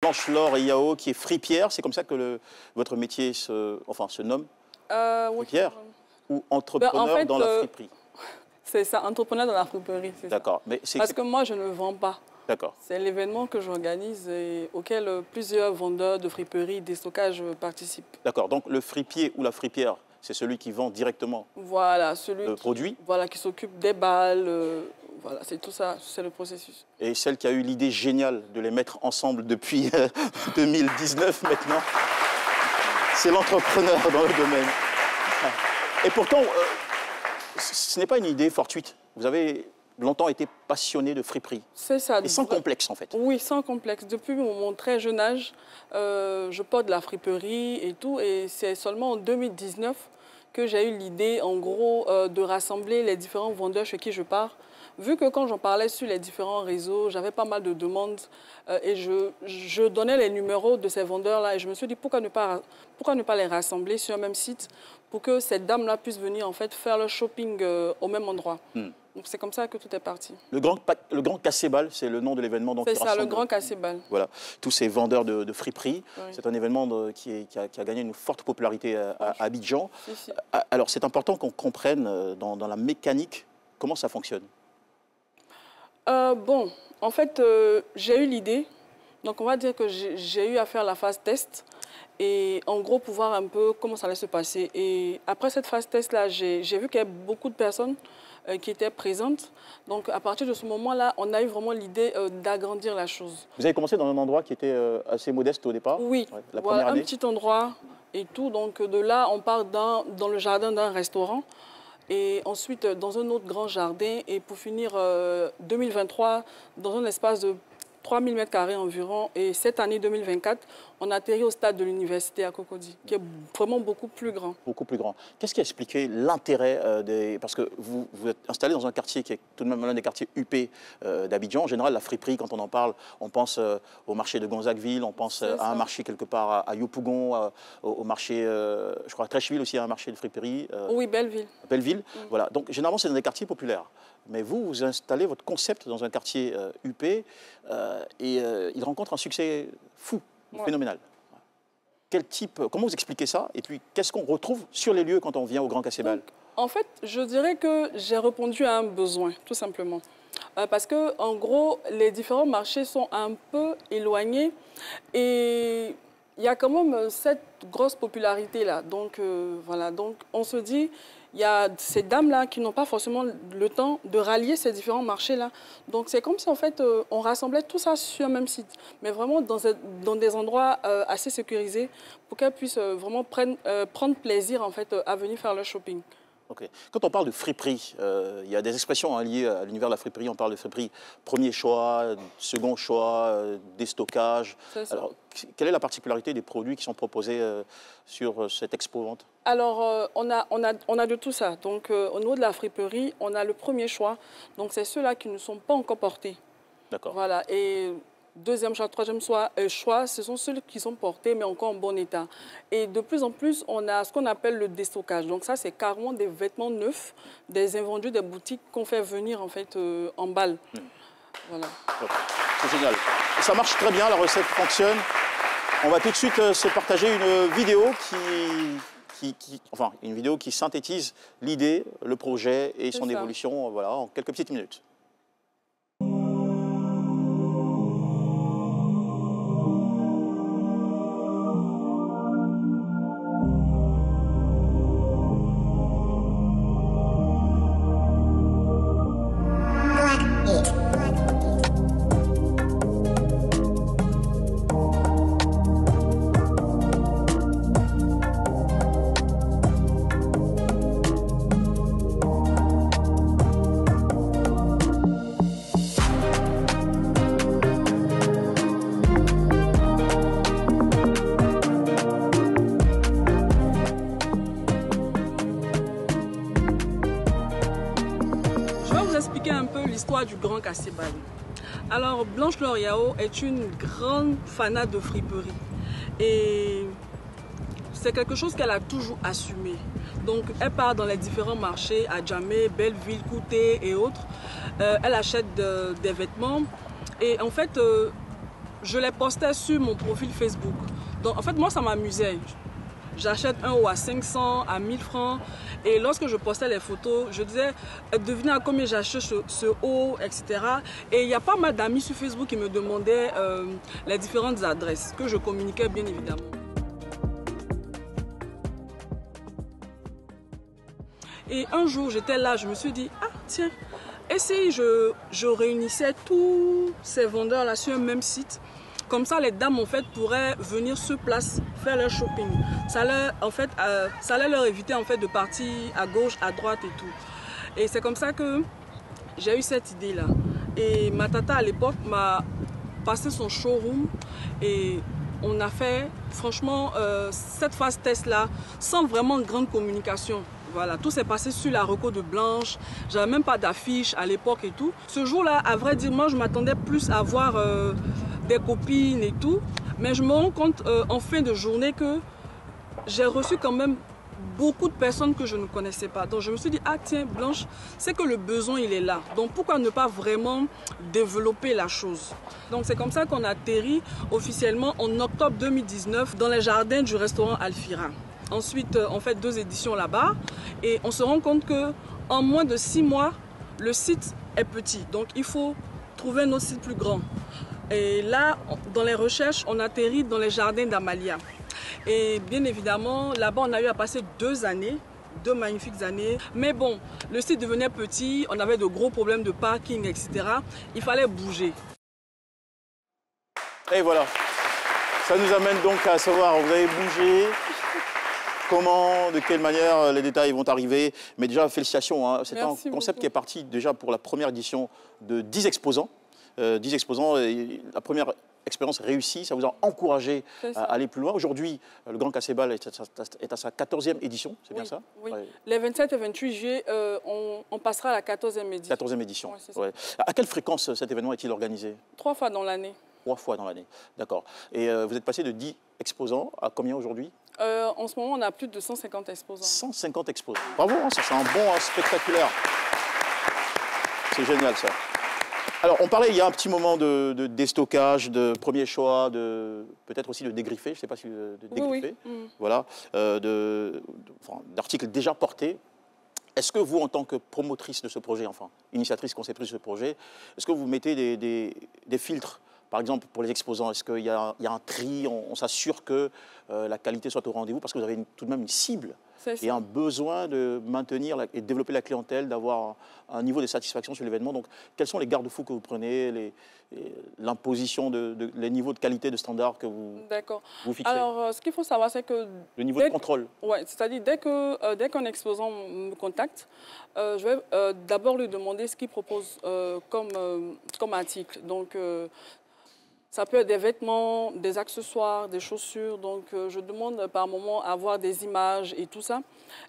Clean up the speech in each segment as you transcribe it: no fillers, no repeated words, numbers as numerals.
Blanche-Laure Yao, qui est fripière. C'est comme ça que votre métier se nomme? Fripière ou entrepreneur dans la friperie? C'est ça, entrepreneur dans la friperie. D'accord. Parce que moi, je ne vends pas. D'accord. C'est l'événement que j'organise et auquel plusieurs vendeurs de friperie, des stockages participent. D'accord. Donc le fripier ou la fripière, c'est celui qui vend directement le produit? Voilà, qui s'occupe des balles. Voilà, c'est tout ça, c'est le processus. Et celle qui a eu l'idée géniale de les mettre ensemble depuis 2019 maintenant, c'est l'entrepreneur dans le domaine. Et pourtant, ce n'est pas une idée fortuite. Vous avez longtemps été passionné de friperie. C'est ça. Et sans complexe, en fait. Oui, sans complexe. Depuis mon très jeune âge, je porte de la friperie et tout. Et c'est seulement en 2019 que j'ai eu l'idée, en gros, de rassembler les différents vendeurs chez qui je pars. Vu que quand j'en parlais sur les différents réseaux, j'avais pas mal de demandes et je donnais les numéros de ces vendeurs-là. Et je me suis dit, pourquoi ne pas les rassembler sur un même site pour que ces dames-là puissent venir en fait, faire leur shopping au même endroit. Donc c'est comme ça que tout est parti. Le Grand Cassebal, c'est le nom de l'événement. C'est ça, le Grand Cassebal. Voilà, tous ces vendeurs de friperie. Oui. C'est un événement qui a gagné une forte popularité à Abidjan. Si. Alors c'est important qu'on comprenne dans la mécanique comment ça fonctionne. Bon, en fait, j'ai eu l'idée. Donc, on va dire que j'ai eu à faire la phase test et en gros, pour voir un peu comment ça allait se passer. Et après cette phase test-là, j'ai vu qu'il y avait beaucoup de personnes qui étaient présentes. Donc, à partir de ce moment-là, on a eu vraiment l'idée d'agrandir la chose. Vous avez commencé dans un endroit qui était assez modeste au départ? Oui, la première année. Un petit endroit et tout. Donc, de là, on part dans le jardin d'un restaurant. Et ensuite, dans un autre grand jardin. Et pour finir, 2023, dans un espace de 3000 m² environ. Et cette année 2024, on atterrit au stade de l'université à Cocody, qui est vraiment beaucoup plus grand. Beaucoup plus grand. Qu'est-ce qui a expliqué l'intérêt des... Parce que vous êtes installé dans un quartier qui est tout de même l'un des quartiers huppés d'Abidjan. En général, la friperie, quand on en parle, on pense au marché de Gonzagueville, on pense à un marché quelque part à Yopougon, au marché, je crois à Trècheville aussi, à un marché de friperie. Oui, Belleville. Belleville, voilà. Donc, généralement, c'est dans des quartiers populaires. Mais vous installez votre concept dans un quartier huppé et il rencontre un succès fou, phénoménal. Comment vous expliquez ça? Et puis, qu'est-ce qu'on retrouve sur les lieux quand on vient au Grand Cassebal? En fait, je dirais que j'ai répondu à un besoin, tout simplement. Parce que, en gros, les différents marchés sont un peu éloignés et il y a quand même cette grosse popularité-là. Donc, voilà. Donc, on se dit, il y a ces dames-là qui n'ont pas forcément le temps de rallier ces différents marchés-là. Donc, c'est comme si, en fait, on rassemblait tout ça sur un même site, mais vraiment dans des endroits assez sécurisés pour qu'elles puissent vraiment prendre plaisir, en fait, à venir faire leur shopping. Okay. Quand on parle de friperie, il y a des expressions liées à l'univers de la friperie. On parle de friperie premier choix, second choix, déstockage. Alors, quelle est la particularité des produits qui sont proposés sur cette expo-vente? Alors, on a de tout ça. Donc, au niveau de la friperie, on a le premier choix. Donc, c'est ceux-là qui ne sont pas encore portés. D'accord. Voilà. Et deuxième choix, troisième choix, ce sont ceux qui sont portés, mais encore en bon état. Et de plus en plus, on a ce qu'on appelle le déstockage. Donc ça, c'est carrément des vêtements neufs, des invendus des boutiques qu'on fait venir en fait en balle. Voilà. C'est génial. Ça marche très bien, la recette fonctionne. On va tout de suite se partager une vidéo une vidéo qui synthétise l'idée, le projet et son évolution, voilà, en quelques petites minutes. Du Grand Cassebal. Alors, Blanche-Laure Yao est une grande fanat de friperie et c'est quelque chose qu'elle a toujours assumé. Donc, elle part dans les différents marchés, à Djamé, Belleville, Kouté et autres. Elle achète des vêtements et en fait, je les postais sur mon profil Facebook. Donc en fait, moi, ça m'amusait. J'achète un haut à 500, à 1000 francs. Et lorsque je postais les photos, je disais, devinez à combien j'achète ce haut, etc. Et il y a pas mal d'amis sur Facebook qui me demandaient les différentes adresses, que je communiquais bien évidemment. Et un jour, j'étais là, je me suis dit, ah tiens, et si je réunissais tous ces vendeurs-là sur un même site? Comme ça, les dames, en fait, pourraient venir sur place faire leur shopping. Ça allait leur éviter, en fait, de partir à gauche, à droite et tout. Et c'est comme ça que j'ai eu cette idée-là. Et ma tata, à l'époque, m'a passé son showroom et on a fait, franchement, cette phase test-là sans vraiment grande communication. Voilà, tout s'est passé sur la reco de Blanche. J'avais même pas d'affiche à l'époque et tout. Ce jour-là, à vrai dire, moi, je m'attendais plus à voir des copines et tout. Mais je me rends compte en fin de journée que j'ai reçu quand même beaucoup de personnes que je ne connaissais pas. Donc je me suis dit, ah tiens, Blanche, c'est que le besoin, il est là. Donc pourquoi ne pas vraiment développer la chose? Donc c'est comme ça qu'on a atterri officiellement en octobre 2019 dans les jardins du restaurant Alfira. Ensuite, on fait 2 éditions là-bas et on se rend compte qu'en moins de 6 mois, le site est petit. Donc il faut trouver un autre site plus grand. Et là, dans les recherches, on atterrit dans les jardins d'Amalia. Et bien évidemment, là-bas, on a eu à passer 2 années, 2 magnifiques années. Mais bon, le site devenait petit, on avait de gros problèmes de parking, etc. Il fallait bouger. Et voilà, ça nous amène donc à savoir, vous avez bougé, comment, de quelle manière les détails vont arriver. Mais déjà, félicitations, hein. C'est un concept qui est parti déjà pour la première édition de 10 exposants. 10 exposants, et la première expérience réussie, ça vous a encouragé à aller plus loin. Aujourd'hui, le Grand Cassebal est à sa 14e édition, c'est bien ça? Oui, ouais. Les 27 et 28 juillet, on passera à la 14e édition. 14e édition, ouais, à quelle fréquence cet événement est-il organisé? 3 fois dans l'année. 3 fois dans l'année, d'accord. Et vous êtes passé de 10 exposants à combien aujourd'hui? En ce moment, on a plus de 150 exposants. 150 exposants. Bravo, hein, ça c'est un bond spectaculaire. C'est génial ça. Alors, on parlait il y a un petit moment de déstockage, de premier choix, peut-être aussi de dégriffer, je ne sais pas si de dégriffer, voilà, d'articles déjà portés. Est-ce que vous, en tant que promotrice de ce projet, enfin, initiatrice, conceptrice de ce projet, est-ce que vous mettez des filtres, par exemple, pour les exposants? Est-ce qu'il y a un tri, on s'assure que la qualité soit au rendez-vous, parce que vous avez tout de même une cible et un besoin de maintenir et de développer la clientèle, d'avoir un niveau de satisfaction sur l'événement. Donc, quels sont les garde-fous que vous prenez, l'imposition les niveaux de qualité, de standard que vous fixez? Alors, ce qu'il faut savoir, c'est que... Le niveau de contrôle. Oui, c'est-à-dire dès qu'un exposant me contacte, je vais d'abord lui demander ce qu'il propose comme article. Donc, ça peut être des vêtements, des accessoires, des chaussures. Donc, je demande par moment à avoir des images et tout ça.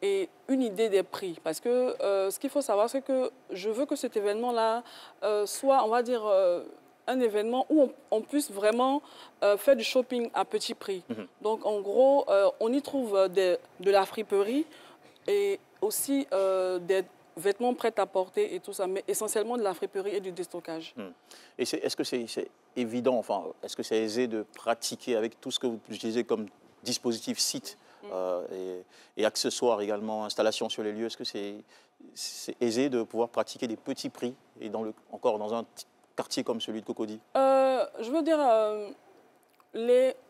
Et une idée des prix. Parce que ce qu'il faut savoir, c'est que je veux que cet événement-là soit, on va dire, un événement où on puisse vraiment faire du shopping à petit prix. Donc, en gros, on y trouve de la friperie et aussi des vêtements prêts à porter et tout ça, mais essentiellement de la friperie et du déstockage. Et est-ce que c'est évident, enfin, est-ce que c'est aisé de pratiquer avec tout ce que vous utilisez comme dispositif site et accessoires également, installation sur les lieux? Est-ce que c'est aisé de pouvoir pratiquer des petits prix et encore dans un quartier comme celui de Cocody? Je veux dire,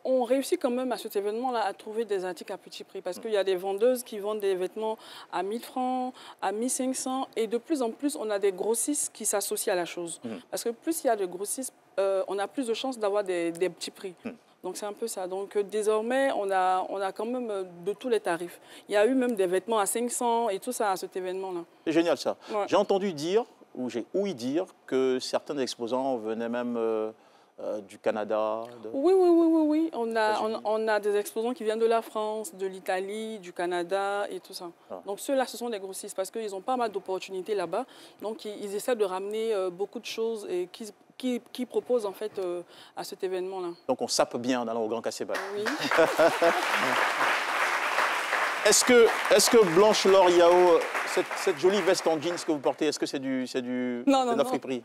on réussit quand même à cet événement-là à trouver des articles à petit prix parce qu'il y a des vendeuses qui vendent des vêtements à 1000 francs, à 1500 et de plus en plus, on a des grossistes qui s'associent à la chose. Parce que plus il y a de grossistes, on a plus de chances d'avoir des petits prix. Donc c'est un peu ça. Donc désormais, on a quand même de tous les tarifs. Il y a eu même des vêtements à 500 et tout ça à cet événement-là. C'est génial ça. Ouais. J'ai entendu dire, ou j'ai ouï dire, que certains exposants venaient même du Canada. Oui. On a des exposants qui viennent de la France, de l'Italie, du Canada et tout ça. Donc ceux-là, ce sont des grossistes parce qu'ils ont pas mal d'opportunités là-bas. Donc ils essaient de ramener beaucoup de choses et qui proposent en fait à cet événement-là. Donc on sape bien en allant au Grand Cassebal. Oui. Est-ce que Blanche Laure Yao, cette jolie veste en jeans que vous portez, est-ce que c'est de la friperie?